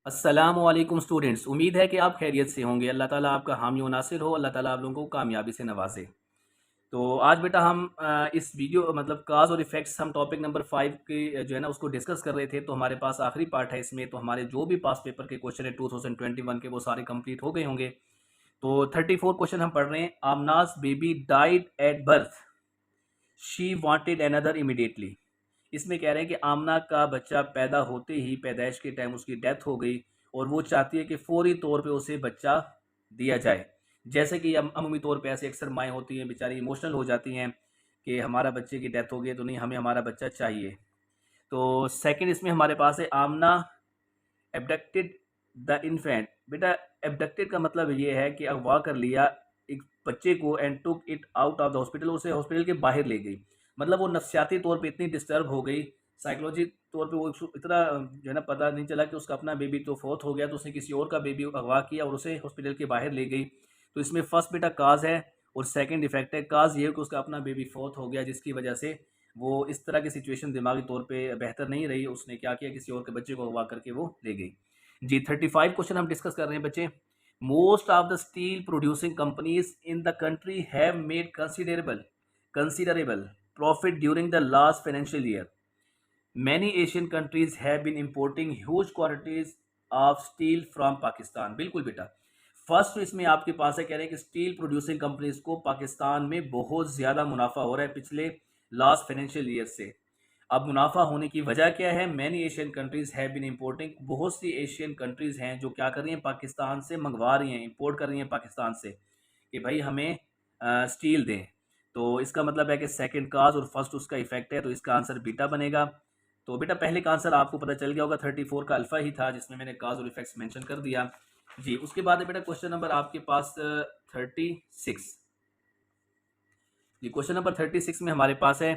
अस्सलामुअलैकुम स्टूडेंट्स, उम्मीद है कि आप खैरियत से होंगे। अल्लाह ताला आपका हामी व नासिर हो। अल्लाह ताला आप लोगों को कामयाबी से नवाजे। तो आज बेटा हम इस वीडियो मतलब काज और इफ़ेक्ट्स हम टॉपिक नंबर 5 के जो है ना उसको डिस्कस कर रहे थे। तो हमारे पास आखिरी पार्ट है इसमें। तो हमारे जो भी पास पेपर के क्वेश्चन है 2021 के वो सारे कंप्लीट हो गए होंगे। तो 34 क्वेश्चन हम पढ़ रहे हैं। आमनाज baby died at birth, she wanted another immediately. इसमें कह रहे हैं कि आमना का बच्चा पैदा होते ही पैदाइश के टाइम उसकी डेथ हो गई और वो चाहती है कि फौरी तौर पे उसे बच्चा दिया जाए। जैसे कि अमूमी तौर पे ऐसे अक्सर माएँ होती हैं, बेचारी इमोशनल हो जाती हैं कि हमारा बच्चे की डेथ हो गई है तो नहीं, हमें हमारा बच्चा चाहिए। तो सेकंड इसमें हमारे पास है आमना एबडक्टेड द इन्फेंट। बेटा एबडक्टेड का मतलब ये है कि अगवा कर लिया एक बच्चे को and took it out of the hospital, उसे हॉस्पिटल के बाहर ले गई। मतलब वो नफ्सियाती तौर पे इतनी डिस्टर्ब हो गई, साइकोलॉजी तौर पे वो इतना जो है ना पता नहीं चला कि उसका अपना बेबी तो फौत हो गया, तो उसने किसी और का बेबी अगवा किया और उसे हॉस्पिटल के बाहर ले गई। तो इसमें फर्स्ट बेटा काज है और सेकंड इफेक्ट है। काज ये है कि उसका अपना बेबी फौत हो गया, जिसकी वजह से वो इस तरह की सिचुएशन दिमागी तौर पे बेहतर नहीं रही, उसने क्या किया, किसी और के बच्चे को अगवा करके वो ले गई। जी 35 क्वेश्चन हम डिस्कस कर रहे हैं बच्चे। Most of the steel producing companies in the country have made considerable profit during the last financial year. Many Asian countries have been importing huge quantities of steel from Pakistan. बिल्कुल बेटा, first इसमें आपके पास है, कह रहे हैं कि स्टील प्रोड्यूसिंग कंपनीज को पाकिस्तान में बहुत ज़्यादा मुनाफा हो रहा है पिछले लास्ट फाइनेंशियल ईयर से। अब मुनाफा होने की वजह क्या है? Many Asian countries have been importing, बहुत सी एशियन कंट्रीज हैं जो क्या कर रही हैं, पाकिस्तान से मंगवा रही हैं, इंपोर्ट कर रही हैं पाकिस्तान से कि भाई हमें स्टील दें। तो इसका मतलब है कि सेकंड काज और फर्स्ट उसका इफेक्ट है, तो इसका आंसर बीटा बनेगा। तो बेटा पहले का आंसर आपको पता चल गया होगा, 34 का अल्फा ही था जिसमें मैंने काज और इफेक्ट्स मेंशन कर दिया। जी उसके बाद है बेटा क्वेश्चन नंबर आपके पास 36। जी क्वेश्चन नंबर 36 में हमारे पास है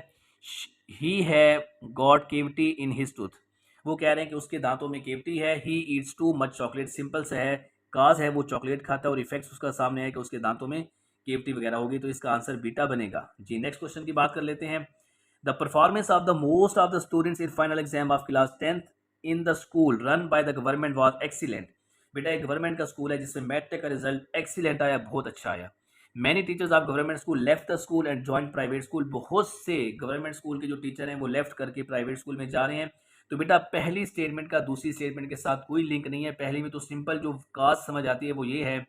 ही है got cavity in his tooth. वो कह रहे हैं कि उसके दांतों में केविटी है। He eats too much chocolate, simple सा है। काज है वो चॉकलेट खाता है और इफेक्ट्स उसका सामने है कि उसके दांतों में केविटी वगैरह होगी, तो इसका आंसर बीटा बनेगा। जी नेक्स्ट क्वेश्चन की बात कर लेते हैं। The performance of the most of the students in final exam of class 10th in the school run by the government was excellent. बेटा एक गवर्नमेंट का स्कूल है जिसमें मैट्रिक का रिजल्ट एक्सीलेंट आया, बहुत अच्छा आया। Many teachers of government school left the school and join private school. बहुत से गवर्नमेंट स्कूल के जो टीचर हैं वो लेफ्ट करके प्राइवेट स्कूल में जा रहे हैं। तो बेटा पहली स्टेटमेंट का दूसरी स्टेटमेंट के साथ कोई लिंक नहीं है। पहली में तो सिंपल जो काज समझ आती है वो ये है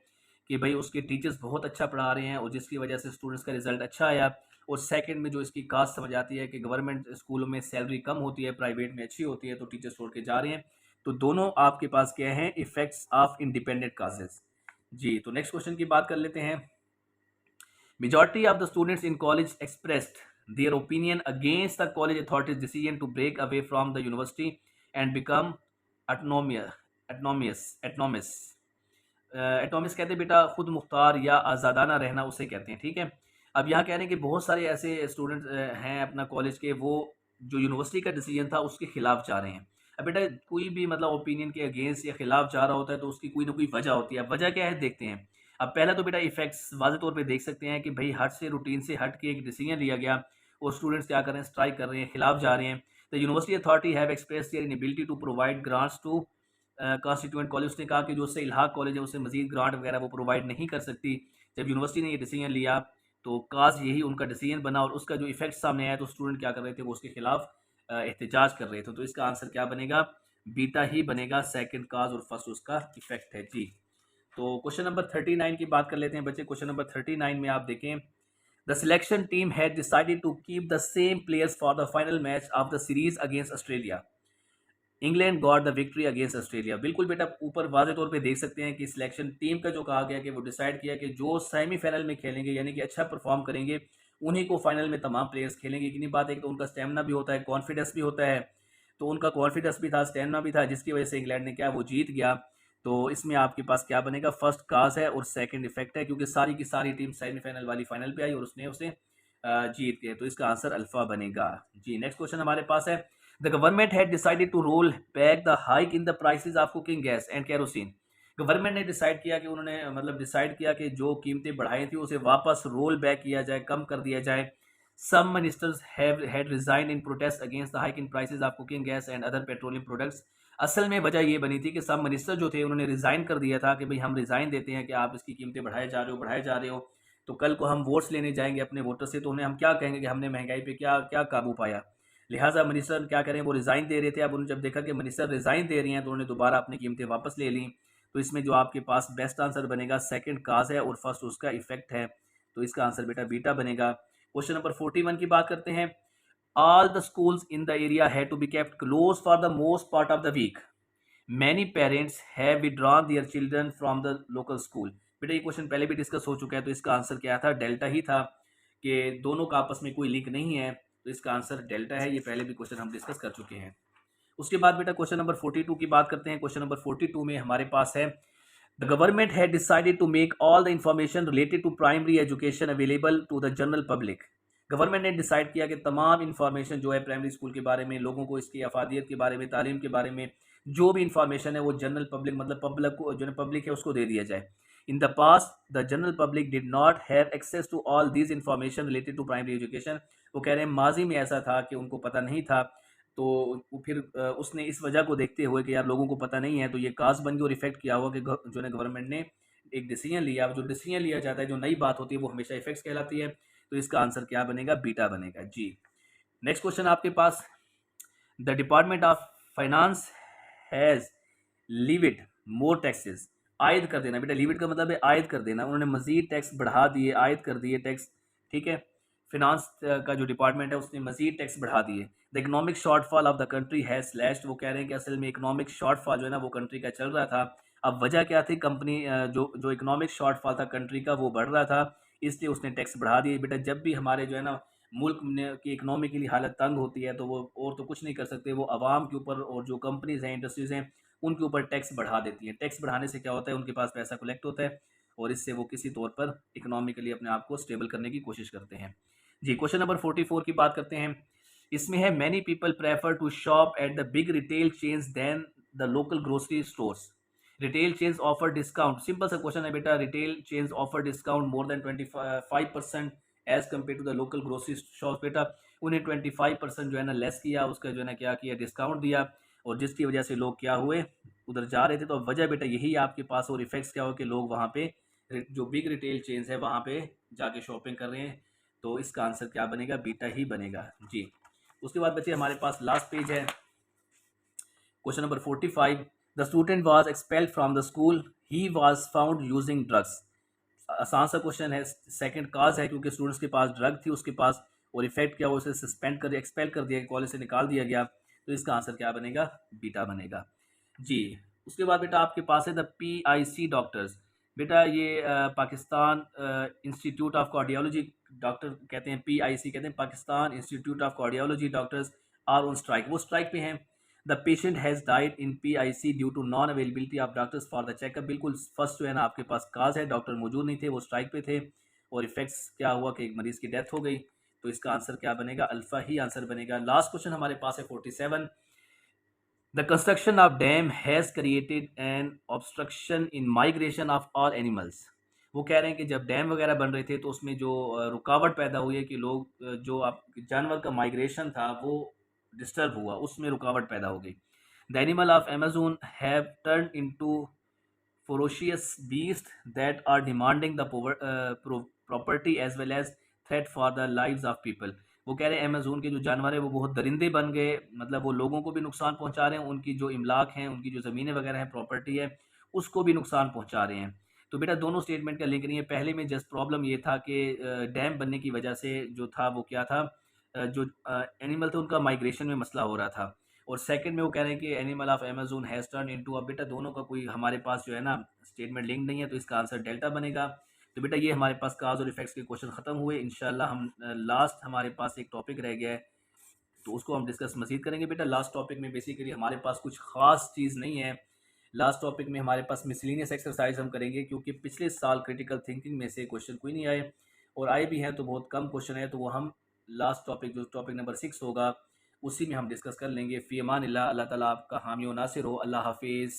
कि भाई उसके टीचर्स बहुत अच्छा पढ़ा रहे हैं और जिसकी वजह से स्टूडेंट्स का रिजल्ट अच्छा आया। और सेकंड में जो इसकी काज समझ आती है कि गवर्नमेंट स्कूलों में सैलरी कम होती है, प्राइवेट में अच्छी होती है, तो टीचर्स छोड़ के जा रहे हैं। तो दोनों आपके पास क्या हैं, इफेक्ट्स ऑफ इंडिपेंडेंट काजेस। जी तो नेक्स्ट क्वेश्चन की बात कर लेते हैं। Majority of the students in college expressed their opinion against the college authorities' decision to break away from the university and become autonomous. autonomous एटोमिस कहते हैं बेटा खुद मुख्तार या आज़ादाना रहना, उसे कहते हैं। ठीक है, अब यहाँ कह रहे हैं कि बहुत सारे ऐसे स्टूडेंट हैं अपना कॉलेज के, वो जो यूनिवर्सिटी का डिसीजन था उसके खिलाफ जा रहे हैं। अब बेटा कोई भी मतलब ओपिनियन के अगेंस्ट या खिलाफ जा रहा होता है तो उसकी कोई ना कोई वजह होती है। अब वजह क्या है देखते हैं। अब पहला तो बेटा इफेक्ट्स वाज़े तौर पे देख सकते हैं कि भाई हट से रूटीन से हट के एक डिसीजन लिया गया और स्टूडेंट्स क्या कर रहे हैं, स्ट्राइक कर रहे हैं, खिलाफ जा रहे हैं। The university authority have express their inability to provide grants to constituent college. उसने कहा कि जो उससे इल्हाक कॉलेज है उससे मजीद ग्रांट वगैरह वो प्रोवाइड नहीं कर सकती। जब यूनिवर्सिटी ने ये डिसीजन लिया तो काज यही उनका डिसीजन बना और उसका जो इफेक्ट सामने आया तो स्टूडेंट क्या कर रहे थे, वो उसके खिलाफ एहतजाज कर रहे थे। तो इसका आंसर क्या बनेगा, बीटा ही बनेगा। सेकंड काज और फर्स्ट उसका इफेक्ट है। जी तो क्वेश्चन नंबर 39 की बात कर लेते हैं बच्चे। क्वेश्चन नंबर 39 में आप देखें, the selection team had decided to keep the same players for the final match of the series against Australia. England got the victory against Australia. बिल्कुल बेटा ऊपर वाज़े तौर पे देख सकते हैं कि सिलेक्शन टीम का जो कहा गया कि वो डिसाइड किया कि जो सेमीफाइनल में खेलेंगे यानी कि अच्छा परफॉर्म करेंगे उन्हीं को फाइनल में तमाम प्लेयर्स खेलेंगे। इतनी बात है कि तो उनका स्टेमिना भी होता है, कॉन्फिडेंस भी होता है। तो उनका कॉन्फिडेंस भी था, स्टेमिना भी था, जिसकी वजह से इंग्लैंड ने क्या वो जीत गया। तो इसमें आपके पास क्या बनेगा, फर्स्ट काज है और सेकंड इफेक्ट है, क्योंकि सारी की सारी टीम सेमीफाइनल वाली फाइनल पे आई और उसने उसे जीत गए। तो इसका आंसर अल्फा बनेगा। जी नेक्स्ट क्वेश्चन हमारे पास है, the government had decided to roll back the hike in the prices of cooking gas and kerosene. Government ने डिसाइड किया कि उन्होंने मतलब डिसाइड किया कि जो कीमतें बढ़ाई थी उसे वापस रोल बैक किया जाए, कम कर दिया जाए। Some ministers have had resign in protest against the hike in prices of cooking gas and other petroleum products. असल में वजह ये बनी थी कि सब मिनिस्टर जो थे उन्होंने रिज़ाइन कर दिया था कि भाई हम रिज़ाइन देते हैं कि आप इसकी कीमतें बढ़ाए जा रहे हो, तो कल को हम वोट्स लेने जाएंगे अपने वोटर से, तो उन्हें हम क्या कहेंगे कि हमने महंगाई पे क्या क्या काबू पाया। लिहाजा मिनिस्टर क्या करें, वो रिज़ाइन दे रहे थे। अब उन्होंने जब देखा कि मिनिस्टर रिज़ाइन दे रही हैं तो उन्होंने दोबारा अपनी कीमतें वापस ले ली। तो इसमें जो आपके पास बेस्ट आंसर बनेगा सेकंड काज है और फर्स्ट उसका इफेक्ट है, तो इसका आंसर बेटा बीटा बनेगा। क्वेश्चन नंबर 41 की बात करते हैं। All the schools in the area had to be kept close for the most part of the week. Many parents have withdrawn their children from the local school. बेटा ये question पहले भी discuss हो चुका है, तो इसका आंसर क्या था, डेल्टा ही था कि दोनों का आपस में कोई लिंक नहीं है, तो इसका आंसर डेल्टा है। ये पहले भी क्वेश्चन हम डिस्कस कर चुके हैं। उसके बाद बेटा क्वेश्चन नंबर 42 की बात करते हैं। क्वेश्चन नंबर 42 में हमारे पास है the government had decided to make all the information related to primary education available to the general public. Government ने डिसाइड किया कि तमाम इंफॉर्मेशन जो है प्राइमरी स्कूल के बारे में, लोगों को इसकी अफादियत के बारे में, तालीम के बारे में जो भी इंफॉर्मेशन है वो जनरल पब्लिक मतलब पब्लिक को, जो पब्लिक है उसको दे दिया जाए। In the past the general public did not have access to all this information related to primary education. वो कह रहे हैं माजी में ऐसा था कि उनको पता नहीं था, तो वो फिर उसने इस वजह को देखते हुए कि यार लोगों को पता नहीं है, तो ये काज बन गई और इफेक्ट किया हुआ कि जो है गवर्नमेंट ने एक डिसीजन लिया। जो डिसीजन लिया जाता है, जो नई बात होती है, वो हमेशा इफेक्ट्स कहलाती है, तो इसका आंसर क्या बनेगा, बीटा बनेगा जी। नेक्स्ट क्वेश्चन आपके पास, the department of finance has levied more taxes. आयद कर देना बेटा, लीविड का मतलब है आयद कर देना। उन्होंने मजीद टैक्स बढ़ा दिए, आयद कर दिए टैक्स, ठीक है। फिनांस का जो डिपार्टमेंट है उसने मजीद टैक्स बढ़ा दिए। The economic shortfall of the country has slashed. वो कह रहे हैं कि असल में इकोनॉमिक शॉर्टफॉल जो है ना वो कंट्री का चल रहा था। अब वजह क्या थी, कंपनी जो इकोनॉमिक शॉर्टफॉल था कंट्री का वो बढ़ रहा था, इसलिए उसने टैक्स बढ़ा दिए। बेटा जब भी हमारे जो है ना मुल्क की इकोनॉमिकली हालत तंग होती है तो वो और तो कुछ नहीं कर सकते, वो आवाम के ऊपर और जो कंपनीज हैं, इंडस्ट्रीज़ हैं, उनके ऊपर टैक्स बढ़ा देती हैं। टैक्स बढ़ाने से क्या होता है, उनके पास पैसा कलेक्ट होता है और इससे वो किसी तौर पर इकोनॉमिकली अपने आप को स्टेबल करने की कोशिश करते हैं जी। क्वेश्चन नंबर 44 की बात करते हैं। इसमें है many people prefer to shop at the big retail chains than the local grocery stores. Retail chains offer discount. Simple सा क्वेश्चन है बेटा, retail chains offer discount more than 25% as compare to the local grocery shop. बेटा उन्हें 25% जो है ना less किया, उसका जो है ना क्या किया, डिस्काउंट दिया, और जिसकी वजह से लोग क्या हुए, उधर जा रहे थे। तो वजह बेटा यही आपके पास, और इफेक्ट्स क्या हो कि लोग वहाँ पे जो बिग रिटेल चेन्स है वहाँ पे जाके शॉपिंग कर रहे हैं, तो इसका आंसर क्या बनेगा, बीटा ही बनेगा जी। उसके बाद बच्चे हमारे पास लास्ट पेज है, question number 45। The student was expelled from the school, he was found using drugs. आसान सा क्वेश्चन है, सेकंड काज है क्योंकि स्टूडेंट्स के पास ड्रग थी उसके पास, और इफेक्ट क्या हुआ, उसे सस्पेंड कर एक्सपेल कर दिया, कॉलेज से निकाल दिया गया, तो इसका आंसर क्या बनेगा, बीटा बनेगा जी। उसके बाद बेटा आपके पास है द PIC डॉक्टर्स। बेटा ये Pakistan institute of cardiology doctor कहते हैं, PIC कहते हैं, Pakistan institute of cardiology doctors are on strike. वो स्ट्राइक पे हैं। The patient has died in PIC due to non availability of doctors for the checkup. बिल्कुल फर्स्ट जो है ना आपके पास काज है, डॉक्टर मौजूद नहीं थे, वो स्ट्राइक पे थे, और इफेक्ट्स क्या हुआ कि एक मरीज की डेथ हो गई, तो इसका आंसर क्या बनेगा, अल्फा ही आंसर बनेगा। लास्ट क्वेश्चन हमारे पास है 47। The construction of dam has created an obstruction in migration of all animals. वो कह रहे हैं कि जब डैम वगैरह बन रहे थे तो उसमें जो रुकावट पैदा हुई है कि लोग जो आप जानवर का माइग्रेशन था वो डिस्टर्ब हुआ, उसमें रुकावट पैदा हो गई। The animal of Amazon have turn into ferocious beasts that are demanding the property as well as threat for the lives of people। वो कह रहे हैं अमेजोन के जो जानवर है वो बहुत दरिंदे बन गए, मतलब वो लोगों को भी नुकसान पहुंचा रहे हैं, उनकी जो इमलाक हैं, उनकी जो ज़मीनें वगैरह हैं, प्रॉपर्टी है, उसको भी नुकसान पहुंचा रहे हैं। तो बेटा दोनों स्टेटमेंट का लिंक नहीं है। पहले में जस्ट प्रॉब्लम ये था कि डैम बनने की वजह से जो था वो क्या था, जो एनिमल थे उनका माइग्रेशन में मसला हो रहा था, और सेकंड में वो कह रहे हैं कि animal of Amazon has turn into. अब बेटा दोनों का कोई हमारे पास जो है ना स्टेटमेंट लिंक नहीं है, तो इसका आंसर डेल्टा बनेगा। तो बेटा ये हमारे पास काज और इफेक्ट्स के क्वेश्चन खत्म हुए। इंशाल्लाह हम लास्ट हमारे पास एक टॉपिक रह गया है, तो उसको हम डिस्कस मजीद करेंगे। बेटा लास्ट टॉपिक में बेसिकली हमारे पास कुछ खास चीज़ नहीं है। लास्ट टॉपिक में हमारे पास मिसलिनियस एक्सरसाइज हम करेंगे, क्योंकि पिछले साल क्रिटिकल थिंकिंग में से क्वेश्चन कोई नहीं आए, और आए भी हैं तो बहुत कम क्वेश्चन है, तो वो हम लास्ट टॉपिक जो टॉपिक नंबर 6 होगा उसी में हम डिस्कस कर लेंगे। फ़ी अमान अल्लाह, अल्लाह ताला आपका हामी व नासिर हो। अल्लाह हाफिज़।